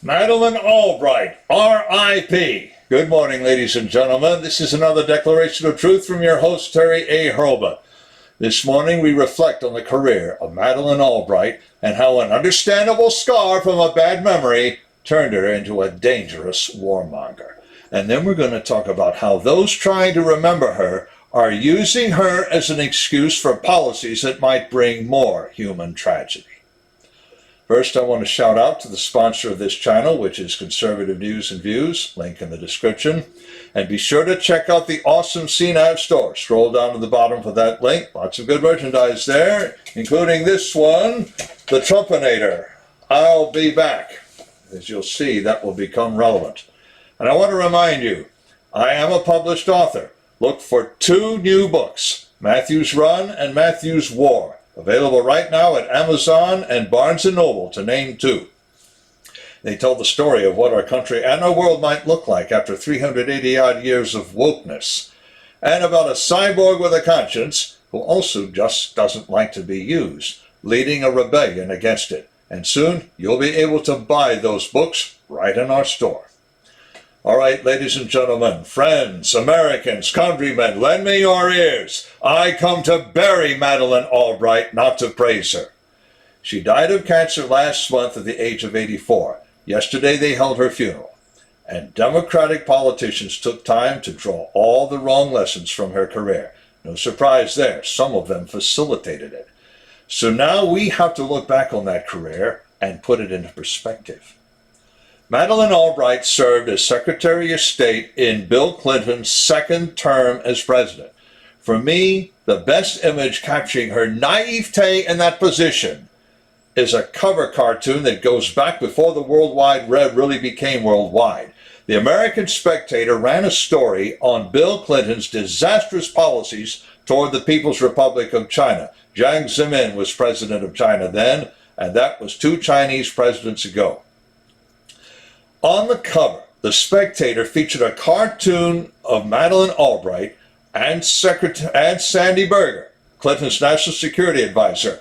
Madeleine Albright, R.I.P. Good morning, ladies and gentlemen. This is another Declaration of Truth from your host, Terry A. Hurlbut. This morning we reflect on the career of Madeleine Albright and how an understandable scar from a bad memory turned her into a dangerous warmonger. And then we're going to talk about how those trying to remember her are using her as an excuse for policies that might bring more human tragedy. First, I want to shout out to the sponsor of this channel, which is Conservative News and Views, link in the description. And be sure to check out the awesome CNAV Store. Scroll down to the bottom for that link. Lots of good merchandise there, including this one, the Trumpinator. I'll be back. As you'll see, that will become relevant. And I want to remind you, I am a published author. Look for 2 new books, Matthew's Run and Matthew's War. Available right now at Amazon and Barnes & Noble, to name 2. They tell the story of what our country and our world might look like after 380-odd years of wokeness, and about a cyborg with a conscience who also just doesn't like to be used, leading a rebellion against it. And soon you'll be able to buy those books right in our store. All right, ladies and gentlemen, friends, Americans, countrymen, lend me your ears. I come to bury Madeleine Albright, not to praise her. She died of cancer last month at the age of 84. Yesterday they held her funeral. And Democratic politicians took time to draw all the wrong lessons from her career. No surprise there, some of them facilitated it. So now we have to look back on that career and put it into perspective. Madeleine Albright served as Secretary of State in Bill Clinton's 2nd term as president. For me, the best image capturing her naivete in that position is a cover cartoon that goes back before the World Wide Web really became worldwide. The American Spectator ran a story on Bill Clinton's disastrous policies toward the People's Republic of China. Jiang Zemin was president of China then, and that was 2 Chinese presidents ago. On the cover, the Spectator featured a cartoon of Madeleine Albright and Sandy Berger, Clinton's national security advisor,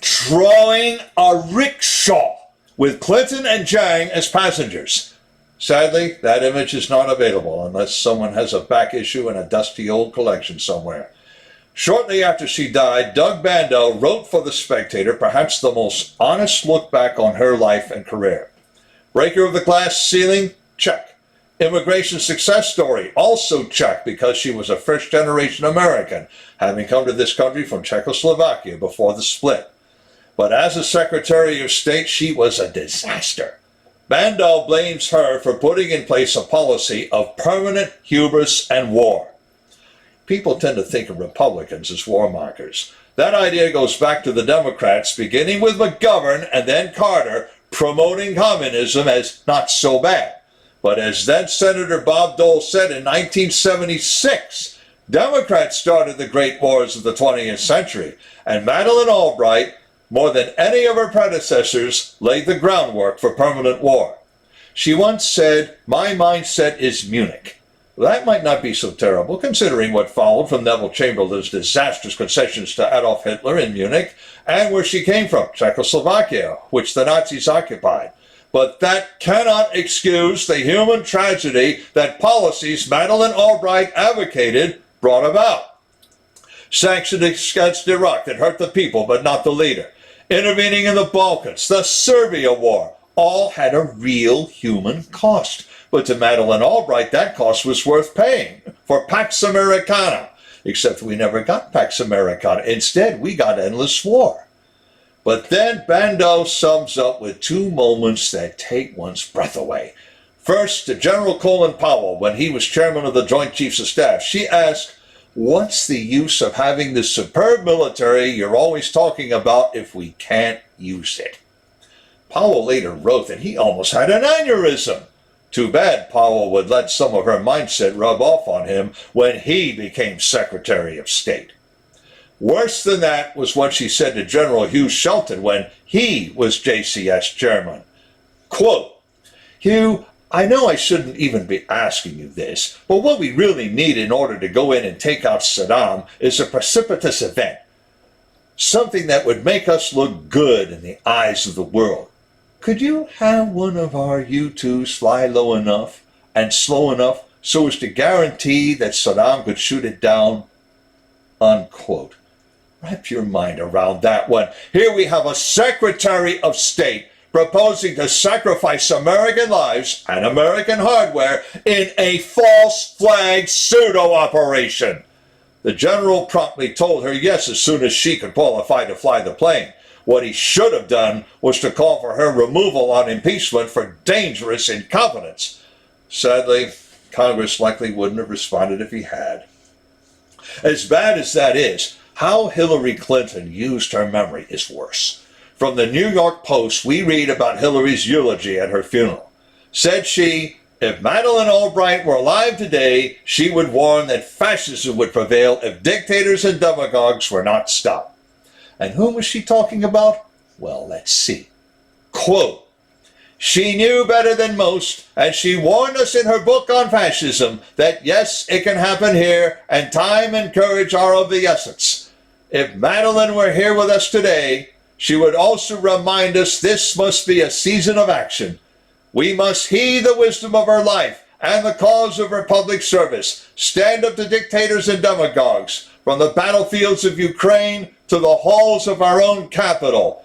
drawing a rickshaw with Clinton and Jiang as passengers. Sadly, that image is not available unless someone has a back issue in a dusty old collection somewhere. Shortly after she died, Doug Bandow wrote for the Spectator perhaps the most honest look back on her life and career. Breaker of the glass ceiling? Check. Immigration success story? Also check, because she was a first-generation American, having come to this country from Czechoslovakia before the split. But as a Secretary of State, she was a disaster. Bandow blames her for putting in place a policy of permanent hubris and war. People tend to think of Republicans as warmongers. That idea goes back to the Democrats, beginning with McGovern and then Carter, promoting communism as not so bad. But as then Senator Bob Dole said in 1976, Democrats started the great wars of the 20th century, and Madeleine Albright, more than any of her predecessors, laid the groundwork for permanent war. She once said, "My mindset is Munich." Well, that might not be so terrible, considering what followed from Neville Chamberlain's disastrous concessions to Adolf Hitler in Munich, and where she came from, Czechoslovakia, which the Nazis occupied. But that cannot excuse the human tragedy that policies Madeleine Albright advocated brought about. Sanctions against Iraq that hurt the people but not the leader. Intervening in the Balkans, the Serbia war, all had a real human cost. But to Madeleine Albright, that cost was worth paying for Pax Americana. Except we never got Pax Americana. Instead, we got endless war. But then Bandow sums up with 2 moments that take one's breath away. First, to General Colin Powell, when he was chairman of the Joint Chiefs of Staff, she asked, "What's the use of having this superb military you're always talking about if we can't use it?" Powell later wrote that he almost had an aneurysm. Too bad Powell would let some of her mindset rub off on him when he became Secretary of State. Worse than that was what she said to General Hugh Shelton when he was JCS chairman. Quote, "Hugh, I know I shouldn't even be asking you this, but what we really need in order to go in and take out Saddam is a precipitous event. Something that would make us look good in the eyes of the world. could you have one of our U-2s fly low enough and slow enough so as to guarantee that Saddam could shoot it down? Unquote. Wrap your mind around that one. Here we have a Secretary of State proposing to sacrifice American lives and American hardware in a false flag pseudo-operation. The general promptly told her yes as soon as she could qualify to fly the plane. What he should have done was to call for her removal on impeachment for dangerous incompetence. Sadly, Congress likely wouldn't have responded if he had. As bad as that is, how Hillary Clinton used her memory is worse. From the New York Post, we read about Hillary's eulogy at her funeral. Said she, if Madeleine Albright were alive today, she would warn that fascism would prevail if dictators and demagogues were not stopped. And whom was she talking about? Well, let's see. Quote, she knew better than most, and she warned us in her book on fascism that yes, it can happen here, and time and courage are of the essence. If Madeleine were here with us today, she would also remind us this must be a season of action. We must heed the wisdom of her life and the cause of her public service, stand up to dictators and demagogues, from the battlefields of Ukraine to the halls of our own capital.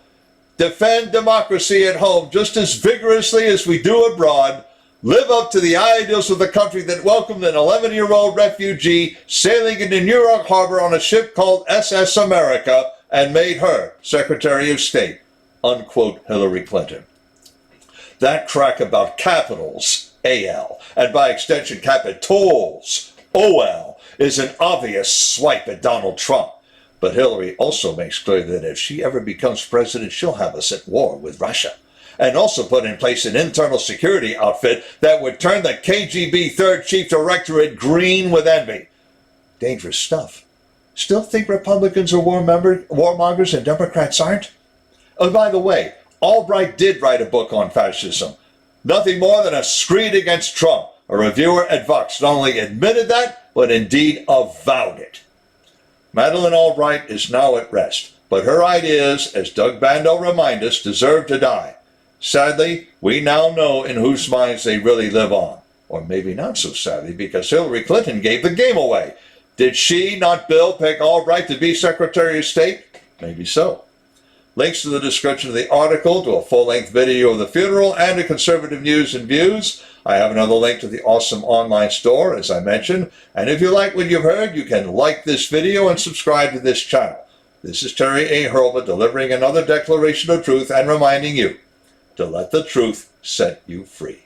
Defend democracy at home just as vigorously as we do abroad. Live up to the ideals of the country that welcomed an 11-year-old refugee sailing into New York Harbor on a ship called SS America and made her Secretary of State. Unquote, Hillary Clinton. That crack about capitals, AL, and by extension capitals, OL, is an obvious swipe at Donald Trump. But Hillary also makes clear that if she ever becomes president, she'll have us at war with Russia. And also put in place an internal security outfit that would turn the KGB Third Chief Directorate green with envy. Dangerous stuff. Still think Republicans are warmongers and Democrats aren't? Oh, by the way, Albright did write a book on fascism. Nothing more than a screed against Trump. A reviewer at Vox not only admitted that, but indeed avowed it. Madeleine Albright is now at rest, but her ideas, as Doug Bandow reminds us, deserve to die. Sadly, we now know in whose minds they really live on. Or maybe not so sadly, because Hillary Clinton gave the game away. Did she, not Bill, pick Albright to be Secretary of State? Maybe so. Links to the description of the article, to a full-length video of the funeral, and to conservative news and views. I have another link to the awesome online store, as I mentioned. And if you like what you've heard, you can like this video and subscribe to this channel. This is Terry A. Hurlbut delivering another declaration of truth and reminding you to let the truth set you free.